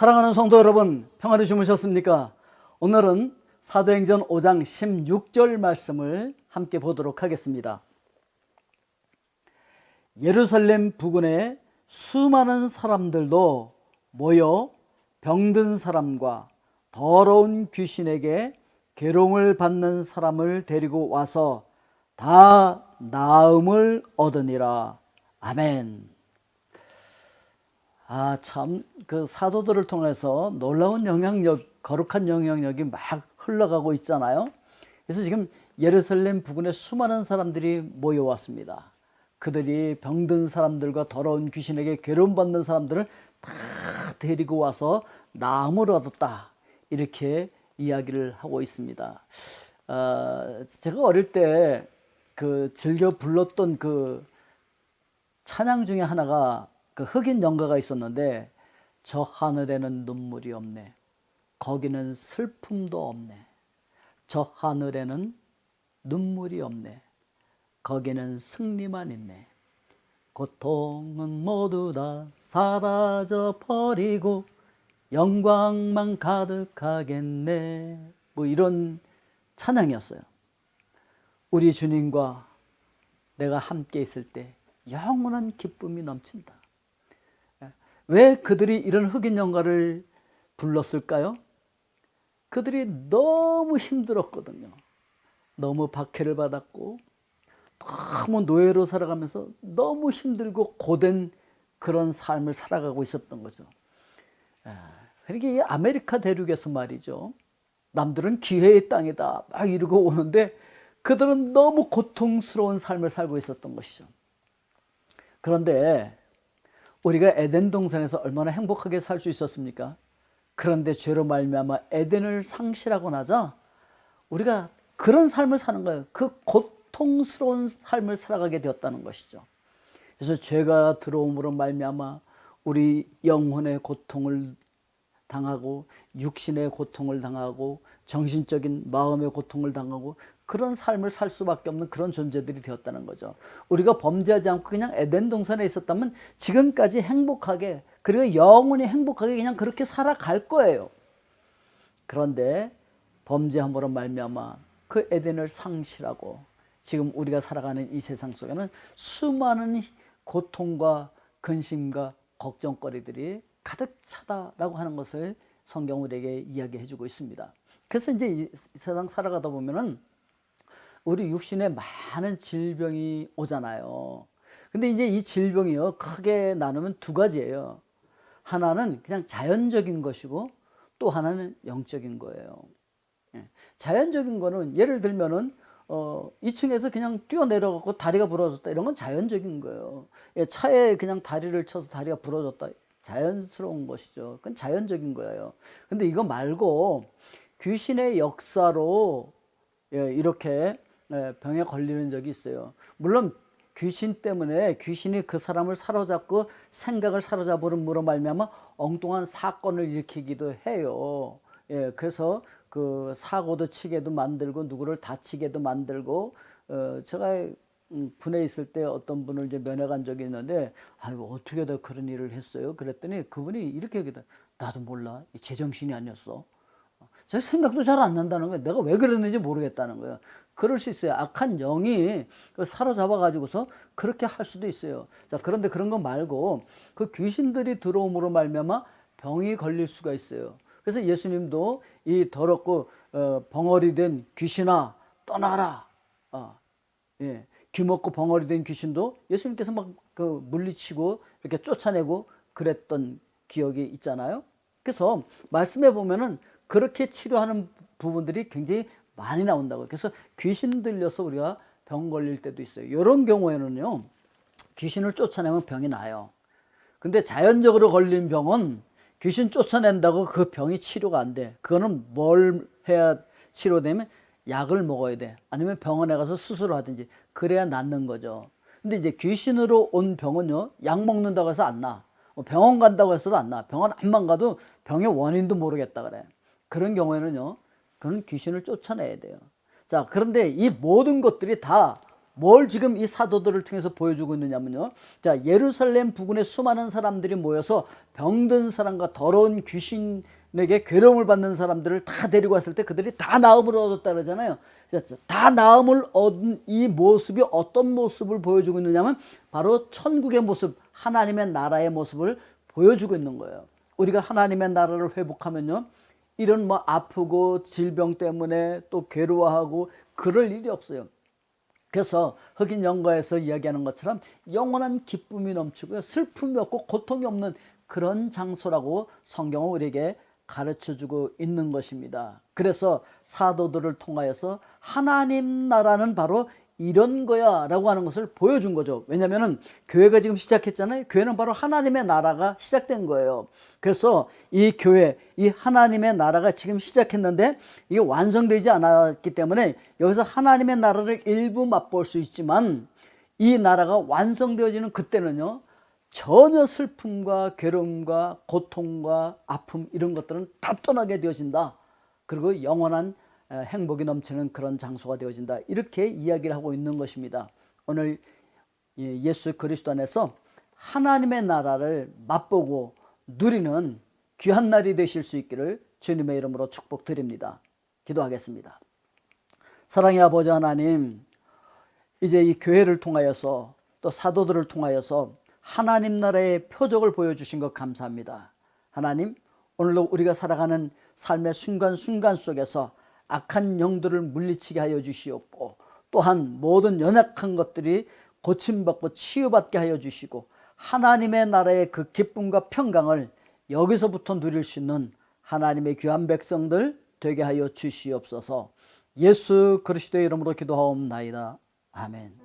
사랑하는 성도 여러분, 평안히 주무셨습니까? 오늘은 사도행전 5장 16절 말씀을 함께 보도록 하겠습니다. 예루살렘 부근에 수많은 사람들도 모여 병든 사람과 더러운 귀신에게 괴로움을 받는 사람을 데리고 와서 다 나음을 얻으니라. 아멘. 참, 그 사도들을 통해서 놀라운 영향력, 거룩한 영향력이 막 흘러가고 있잖아요. 그래서 지금 예루살렘 부근에 수많은 사람들이 모여왔습니다. 그들이 병든 사람들과 더러운 귀신에게 괴로움받는 사람들을 다 데리고 와서 나음을 얻었다, 이렇게 이야기를 하고 있습니다. 제가 어릴 때 그 즐겨 불렀던 그 찬양 중에 하나가 그 흑인 연가가 있었는데, 저 하늘에는 눈물이 없네, 거기는 슬픔도 없네, 저 하늘에는 눈물이 없네, 거기는 승리만 있네, 고통은 모두 다 사라져 버리고 영광만 가득하겠네, 뭐 이런 찬양이었어요. 우리 주님과 내가 함께 있을 때 영원한 기쁨이 넘친다. 왜 그들이 이런 흑인 연가를 불렀을까요? 그들이 너무 힘들었거든요. 너무 박해를 받았고 너무 노예로 살아가면서 너무 힘들고 고된 그런 삶을 살아가고 있었던 거죠. 그러니까 이 아메리카 대륙에서 말이죠, 남들은 기회의 땅이다 막 이러고 오는데 그들은 너무 고통스러운 삶을 살고 있었던 것이죠. 그런데 우리가 에덴 동산에서 얼마나 행복하게 살 수 있었습니까? 그런데 죄로 말미암아 에덴을 상실하고 나자 우리가 그런 삶을 사는 거예요. 그 고통스러운 삶을 살아가게 되었다는 것이죠. 그래서 죄가 들어옴으로 말미암아 우리 영혼의 고통을 당하고 육신의 고통을 당하고 정신적인 마음의 고통을 당하고 그런 삶을 살 수밖에 없는 그런 존재들이 되었다는 거죠. 우리가 범죄하지 않고 그냥 에덴 동산에 있었다면 지금까지 행복하게, 그리고 영원히 행복하게 그냥 그렇게 살아갈 거예요. 그런데 범죄함으로 말미암아 그 에덴을 상실하고 지금 우리가 살아가는 이 세상 속에는 수많은 고통과 근심과 걱정거리들이 가득 차다라고 하는 것을 성경 우리에게 이야기해 주고 있습니다. 그래서 이제 이 세상 살아가다 보면은 우리 육신에 많은 질병이 오잖아요. 근데 이제 이 질병이요, 크게 나누면 두 가지예요. 하나는 그냥 자연적인 것이고 또 하나는 영적인 거예요. 자연적인 거는 예를 들면은 2층에서 그냥 뛰어내려가고 다리가 부러졌다, 이런 건 자연적인 거예요. 차에 그냥 다리를 쳐서 다리가 부러졌다, 자연스러운 것이죠. 그건 자연적인 거예요. 근데 이거 말고 귀신의 역사로 이렇게 병에 걸리는 적이 있어요. 물론 귀신 때문에 귀신이 그 사람을 사로잡고 생각을 사로잡으므로 말미암아 엉뚱한 사건을 일으키기도 해요. 그래서 그 사고도 치게도 만들고 누구를 다치게도 만들고, 제가 군에 있을 때 어떤 분을 이제 면회간 적이 있는데, 아유, 어떻게 다 그런 일을 했어요? 그랬더니 그분이 이렇게 얘기해요. 나도 몰라, 제정신이 아니었어. 제 생각도 잘 안 난다는 거예요. 내가 왜 그랬는지 모르겠다는 거예요. 그럴 수 있어요. 악한 영이 사로잡아 가지고서 그렇게 할 수도 있어요. 자, 그런데 그런 거 말고 그 귀신들이 들어옴으로 말미암아 병이 걸릴 수가 있어요. 그래서 예수님도 이 더럽고 벙어리 된 귀신아 떠나라, 귀먹고 벙어리 된 귀신도 예수님께서 막 그 물리치고 이렇게 쫓아내고 그랬던 기억이 있잖아요. 그래서 말씀해 보면은 그렇게 치료하는 부분들이 굉장히 많이 나온다고요. 그래서 귀신 들려서 우리가 병 걸릴 때도 있어요. 이런 경우에는요, 귀신을 쫓아내면 병이 나요. 근데 자연적으로 걸린 병은 귀신 쫓아낸다고 그 병이 치료가 안 돼. 그거는 뭘 해야 치료되면 약을 먹어야 돼. 아니면 병원에 가서 수술을 하든지 그래야 낫는 거죠. 근데 이제 귀신으로 온 병은요, 약 먹는다고 해서 안 나. 병원 간다고 해서도 안 나. 병원 안만 가도 병의 원인도 모르겠다 그래. 그런 경우에는요, 그런 귀신을 쫓아내야 돼요. 자, 그런데 이 모든 것들이 다 뭘 지금 이 사도들을 통해서 보여주고 있느냐면요. 자, 예루살렘 부근에 수많은 사람들이 모여서 병든 사람과 더러운 귀신에게 괴로움을 받는 사람들을 다 데리고 왔을 때 그들이 다 나음을 얻었다 그러잖아요. 다 나음을 얻은 이 모습이 어떤 모습을 보여주고 있느냐면 바로 천국의 모습, 하나님의 나라의 모습을 보여주고 있는 거예요. 우리가 하나님의 나라를 회복하면요, 이런 뭐 아프고 질병 때문에 또 괴로워하고 그럴 일이 없어요. 그래서 흑인 영가에서 이야기하는 것처럼 영원한 기쁨이 넘치고요, 슬픔이 없고 고통이 없는 그런 장소라고 성경은 우리에게 가르쳐주고 있는 것입니다. 그래서 사도들을 통하여서 하나님 나라는 바로 이런 거야 라고 하는 것을 보여준 거죠. 왜냐하면 교회가 지금 시작했잖아요. 교회는 바로 하나님의 나라가 시작된 거예요. 그래서 이 교회, 이 하나님의 나라가 지금 시작했는데 이게 완성되지 않았기 때문에 여기서 하나님의 나라를 일부 맛볼 수 있지만 이 나라가 완성되어지는 그때는요, 전혀 슬픔과 괴로움과 고통과 아픔 이런 것들은 다 떠나게 되어진다. 그리고 영원한 행복이 넘치는 그런 장소가 되어진다. 이렇게 이야기를 하고 있는 것입니다. 오늘 예수 그리스도 안에서 하나님의 나라를 맛보고 누리는 귀한 날이 되실 수 있기를 주님의 이름으로 축복드립니다. 기도하겠습니다. 사랑의 아버지 하나님, 이제 이 교회를 통하여서 또 사도들을 통하여서 하나님 나라의 표적을 보여주신 것 감사합니다. 하나님, 오늘도 우리가 살아가는 삶의 순간순간 속에서 악한 영들을 물리치게 하여 주시옵고, 또한 모든 연약한 것들이 고침받고 치유받게 하여 주시고, 하나님의 나라의 그 기쁨과 평강을 여기서부터 누릴 수 있는 하나님의 귀한 백성들 되게 하여 주시옵소서. 예수 그리스도의 이름으로 기도하옵나이다. 아멘.